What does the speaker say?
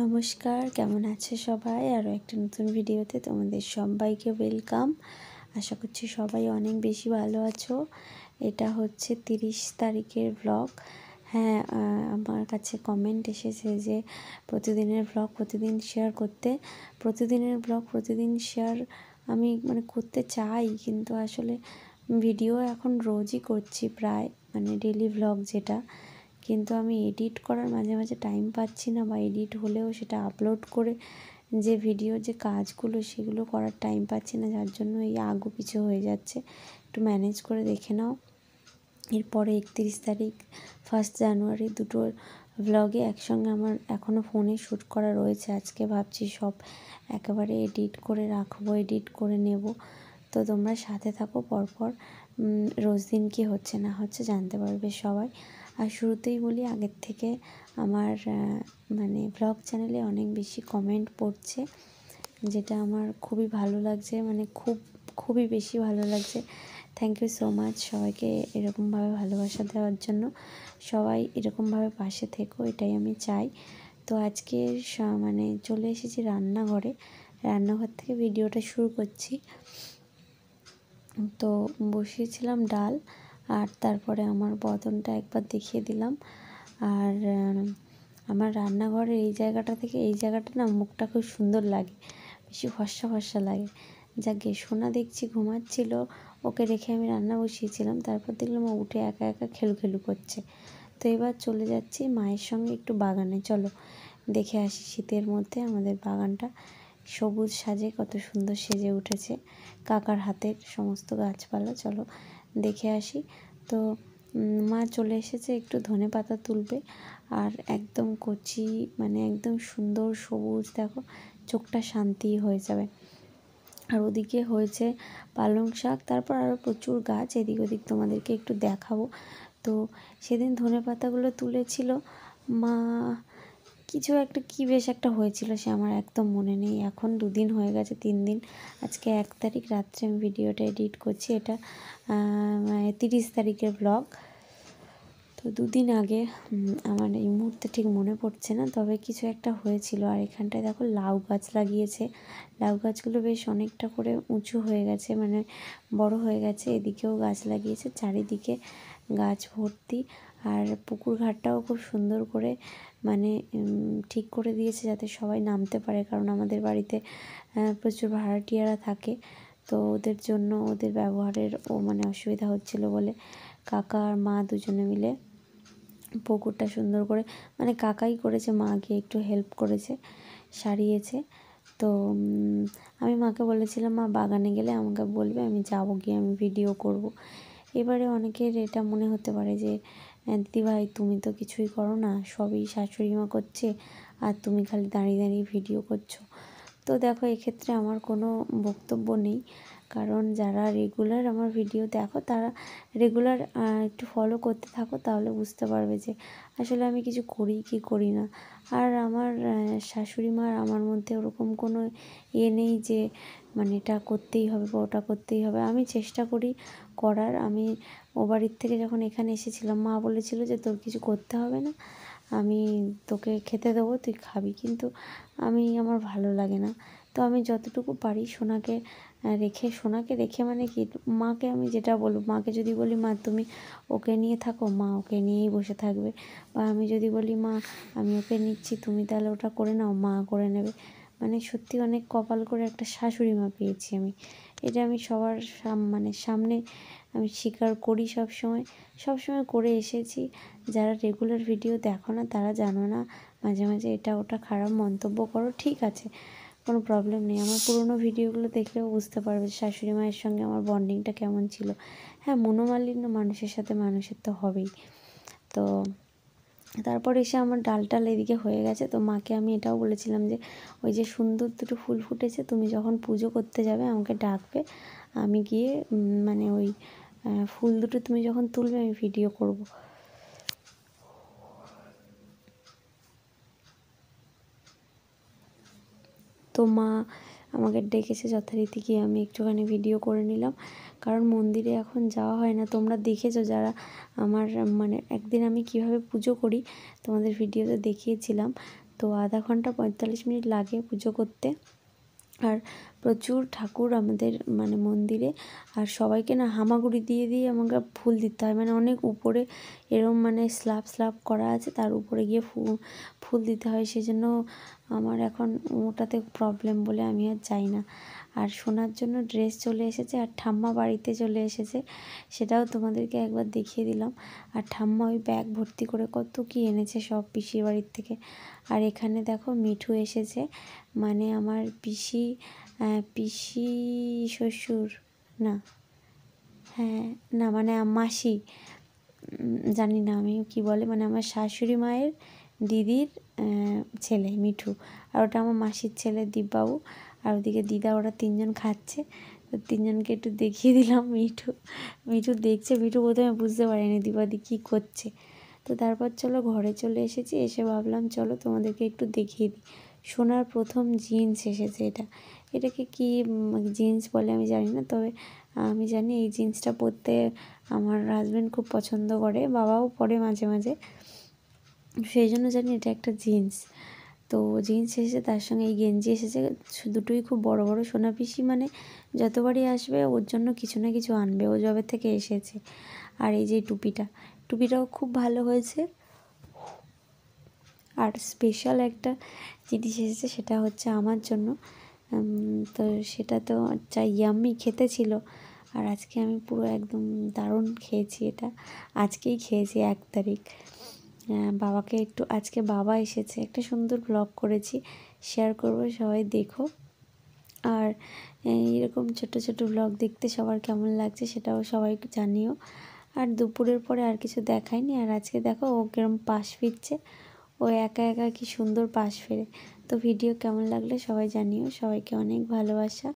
নমস্কার, কেমন আছে সবাই? আরও একটা নতুন ভিডিওতে তোমাদের সবাইকে ওয়েলকাম। আশা করছি সবাই অনেক বেশি ভালো আছো। এটা হচ্ছে 30 তারিখের ব্লগ। হ্যাঁ, আমার কাছে কমেন্ট এসেছে যে প্রতিদিনের ব্লগ প্রতিদিন শেয়ার করতে। প্রতিদিনের ব্লগ প্রতিদিন শেয়ার আমি করতে চাই, কিন্তু আসলে ভিডিও এখন রোজই করছি প্রায়, ডেলি ব্লগ যেটা, কিন্তু আমি এডিট করার মাঝে মাঝে টাইম পাচ্ছি না, বা এডিট হলেও সেটা আপলোড করে যে ভিডিও যে কাজগুলো সেগুলো করার টাইম পাচ্ছি না, যার জন্য এই আগু পিছু হয়ে যাচ্ছে। একটু ম্যানেজ করে দেখে নাও। এরপরে 31 তারিখ, 1 জানুয়ারি দুটো ব্লগে একসঙ্গে আমার এখনও ফোনে শ্যুট করা রয়েছে। আজকে ভাবছি সব একেবারে এডিট করে রাখবো, এডিট করে নেব। তো তোমরা সাথে থাকো, পরপর রোজ দিন কী হচ্ছে না হচ্ছে জানতে পারবে সবাই। আর শুরুতেই বলি, আগের থেকে আমার ব্লগ চ্যানেলে অনেক বেশি কমেন্ট পড়ছে, যেটা আমার খুবই ভালো লাগছে, খুবই বেশি ভালো লাগছে। থ্যাংক ইউ সো মাচ সবাইকে এরকমভাবে ভালোবাসা দেওয়ার জন্য। সবাই এরকমভাবে পাশে থেকো, এটাই আমি চাই। তো আজকে চলে এসেছি রান্নাঘরে। রান্নাঘর থেকে ভিডিওটা শুরু করছি। তো বসিয়েছিলাম ডাল, আর তারপরে আমার বদনটা একবার দেখিয়ে দিলাম। আর আমার রান্নাঘরের এই জায়গাটা থেকে এই জায়গাটা না, মুখটা খুব সুন্দর লাগে, বেশি ফর্সা ফর্সা লাগে। যাকে সোনা দেখছি ঘুমাচ্ছিল, ওকে রেখে আমি রান্না বসিয়েছিলাম। তারপর দেখলাম ও উঠে একা একা খেলু খেলু করছে। তো এবার চলে যাচ্ছি মায়ের সঙ্গে একটু বাগানে। চলো দেখে আসি শীতের মধ্যে আমাদের বাগানটা সবুজ সাজে কত সুন্দর সেজে উঠেছে, কাকার হাতের সমস্ত গাছপালা। চলো দেখে আসি। তো মা চলে এসেছে, একটু ধনে পাতা তুলবে, আর একদম কচি একদম সুন্দর সবুজ, দেখো চোখটা শান্তি হয়ে যাবে। আর ওদিকে হয়েছে পালং শাক, তারপর আরও প্রচুর গাছ, এদিক ওদিক তোমাদেরকে একটু দেখাবো। তো সেদিন ধনে পাতাগুলো তুলেছিল মা, কিছু একটা বেশ একটা হয়েছিল, সে আমার একদম মনে নেই। এখন 2 দিন হয়ে গেছে, 3 দিন, আজকে 1 তারিখ রাত্রে আমি ভিডিওটা এডিট করছি। এটা 30 তারিখের ব্লগ। তো 2 দিন আগে, আমার এই মুহূর্তে ঠিক মনে পড়ছে না, তবে কিছু একটা হয়েছিল। আর এখানটায় দেখো লাউ গাছ লাগিয়েছে। লাউ গাছগুলো বেশ অনেকটা করে উঁচু হয়ে গেছে, বড় হয়ে গেছে। এদিকেও গাছ লাগিয়েছে, চারিদিকে গাছ ভর্তি। আর পুকুর ঘাটটাও খুব সুন্দর করে ঠিক করে দিয়েছে, যাতে সবাই নামতে পারে, কারণ আমাদের বাড়িতে প্রচুর ভাড়াটিয়ারা থাকে। তো ওদের জন্য, ওদের ব্যবহারের অসুবিধা হচ্ছিল বলে কাকা আর মা দুজনে মিলে পুকুরটা সুন্দর করে, কাকাই করেছে, মা গিয়ে একটু হেল্প করেছে, সারিয়েছে। তো আমি মাকে বলেছিলাম, মা বাগানে গেলে আমাকে বলবে, আমি যাবো, গিয়ে আমি ভিডিও করব। এবারে অনেকের এটা মনে হতে পারে যে দিদিভাই তুমি তো কিছুই করো না, সবই শাশুড়ি মা করছে, আর তুমি খালি দাঁড়িয়ে দাঁড়িয়ে ভিডিও করছো। তো দেখো, এক্ষেত্রে আমার কোনো বক্তব্য নেই, কারণ যারা রেগুলার আমার ভিডিও দেখো, তারা রেগুলার একটু ফলো করতে থাকো, তাহলে বুঝতে পারবে যে আসলে আমি কিছু করি কি করি না। আর আমার শাশুড়ি মার আমার মধ্যে ওরকম কোনো নেই যে এটা করতেই হবে বা ওটা করতেই হবে। আমি চেষ্টা করি করার। আমি ও বাড়ির থেকে যখন এখানে এসেছিলাম, মা বলেছিল যে তোর কিছু করতে হবে না, আমি তোকে খেতে দেবো, তুই খাবি, কিন্তু আমার ভালো লাগে না। তো আমি যতটুকু পারি সোনাকে রেখে কি, মাকে আমি যেটা বলবো, মাকে যদি বলি মা তুমি ওকে নিয়ে থাকো, মা ওকে নিয়েই বসে থাকবে। বা আমি যদি বলি মা আমি ওকে নিচ্ছি, তুমি তাহলে ওটা করে নাও, মা করে নেবে। সত্যি অনেক কপাল করে একটা শাশুড়ি মা পেয়েছি আমি। এটা আমি সবার সামনে আমি স্বীকার করি, সবসময় করে এসেছি। যারা রেগুলার ভিডিও দেখো না, তারা জানো না, মাঝে মাঝে এটা ওটা খারাপ মন্তব্য করো, ঠিক আছে, কোনো প্রবলেম নেই। আমার পুরোনো ভিডিওগুলো দেখলেও বুঝতে পারবে শাশুড়ি মায়ের সঙ্গে আমার বন্ডিংটা কেমন ছিল। হ্যাঁ, মনোমালিন্য মানুষের সাথে মানুষের তো হবেই। তো তারপর এসে আমার ডাল এদিকে হয়ে গেছে। তো মাকে আমি এটাও বলেছিলাম যে ওই যে সুন্দর দুটো ফুল ফুটেছে, তুমি যখন পুজো করতে যাবে আমাকে ডাকবে, আমি গিয়ে ওই ফুল দুটো তুমি যখন তুলবে আমি ভিডিও করব। তো মা আমাকে ডেকেছে, যথারীতি গিয়ে আমি একটুখানি ভিডিও করে নিলাম, কারণ মন্দিরে এখন যাওয়া হয় না। তোমরা দেখেছো যারা আমার একদিন আমি কিভাবে পুজো করি তোমাদের ভিডিওতে দেখিয়েছিলাম। তো আধা ঘন্টা 45 মিনিট লাগে পুজো করতে। আর প্রচুর ঠাকুর আমাদের মানে মন্দিরে, আর সবাইকে না হামাগুড়ি দিয়ে দিয়ে আমাকে ফুল দিতে হয়, মানে অনেক উপরে এরম মানে স্ল্যাব স্ল্যাব করা আছে, তার উপরে গিয়ে ফুল দিতে হয়। সেজন্য আমার এখন ওটাতে প্রবলেম বলে আমি আর যাই না। আর শোনার জন্য ড্রেস চলে এসেছে, আর ঠাম্মা বাড়িতে চলে এসেছে, সেটাও তোমাদেরকে একবার দেখিয়ে দিলাম। আর ঠাম্মা ওই ব্যাগ ভর্তি করে কত কি এনেছে সব পিসির বাড়ির থেকে। আর এখানে দেখো মিঠু এসেছে, মানে আমার পিসি শ্বশুর না, হ্যাঁ না মানে মাসি, জানি না আমি কি বলে, মানে আমার শাশুড়ি মায়ের দিদির ছেলে মিঠু, আর ওটা আমার মাসির ছেলে দীপবাবু, আর ওদিকে দিদা, ওরা তিনজন খাচ্ছে। তো তিনজনকে একটু দেখিয়ে দিলাম। মিঠু দেখছে, মিঠু প্রথমে বুঝতে পারেনি দীপাদি কী করছে। তো তারপর চলো ঘরে চলে এসেছি, এসে ভাবলাম চলো তোমাদেরকে একটু দেখিয়ে দিই। সোনার প্রথম জিন্স এসেছে, এটাকে কি জিন্স বলে আমি জানি না, তবে আমি জানি এই জিন্সটা পরতে আমার হাজব্যান্ড খুব পছন্দ করে, বাবাও পরে মাঝে মাঝে, সেই জন্য জানি এটা একটা জিন্স। তো জিন্স এসেছে, তার সঙ্গে এই গেঞ্জি এসেছে, দুটোই খুব বড় বড়। সোনা পিসি মানে যতবারই আসবে ওর জন্য কিছু না কিছু আনবে, ও যবে থেকে এসেছে। আর এই যে টুপিটাও খুব ভালো হয়েছে। আর স্পেশাল একটা জিনিস এসেছে, সেটা হচ্ছে আমার জন্য। তো সেটা তো যা ইয়াম্মি খেতে ছিল, আর আজকে আমি পুরো একদম দারুণ খেয়েছি। এটা আজকেই খেয়েছি 1 তারিখ। বাবাকে একটু, আজকে বাবা এসেছে, একটা সুন্দর ব্লগ করেছি, শেয়ার করব, সবাই দেখো। আর এরকম ছোট ছোট ব্লগ দেখতে সবার কেমন লাগছে সেটাও সবাই জানিও। আর দুপুরের পরে আর কিছু দেখায়নি। আর আজকে দেখো ও কিরম পাশ ফিরছে, ও একা একা কি সুন্দর পাশ ফেরে। তো ভিডিও কেমন লাগলে সবাই জানিও, সবাইকে অনেক ভালোবাসা।